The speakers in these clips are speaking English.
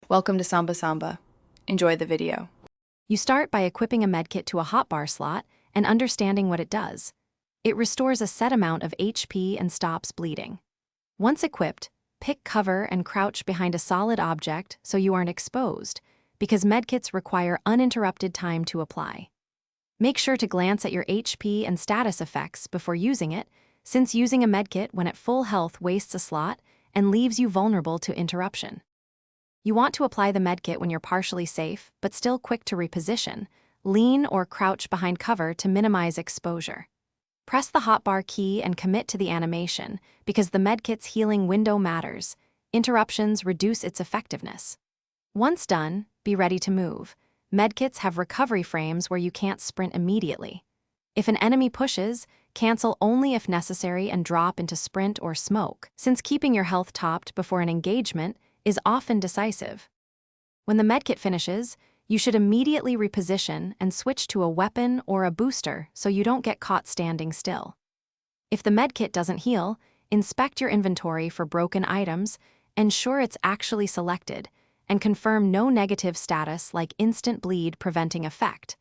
Welcome to Samba Samba. Enjoy the video. You start by equipping a medkit to a hotbar slot and understanding what it does. It restores a set amount of HP and stops bleeding. Once equipped, pick cover and crouch behind a solid object so you aren't exposed, because medkits require uninterrupted time to apply. Make sure to glance at your HP and status effects before using it, since using a medkit when at full health wastes a slot and leaves you vulnerable to interruption. You want to apply the medkit when you're partially safe, but still quick to reposition. Lean or crouch behind cover to minimize exposure. Press the hotbar key and commit to the animation, because the medkit's healing window matters. Interruptions reduce its effectiveness. Once done, be ready to move. Medkits have recovery frames where you can't sprint immediately. If an enemy pushes, cancel only if necessary and drop into sprint or smoke, since keeping your health topped before an engagement is often decisive. When the medkit finishes, you should immediately reposition and switch to a weapon or a booster so you don't get caught standing still. If the medkit doesn't heal, inspect your inventory for broken items, ensure it's actually selected, and confirm no negative status like instant bleed preventing effect.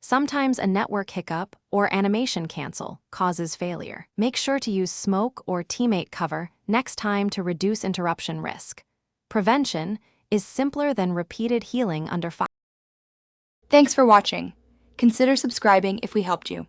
Sometimes a network hiccup or animation cancel causes failure. Make sure to use smoke or teammate cover next time to reduce interruption risk. Prevention is simpler than repeated healing under fire. Thanks for watching. Consider subscribing if we helped you.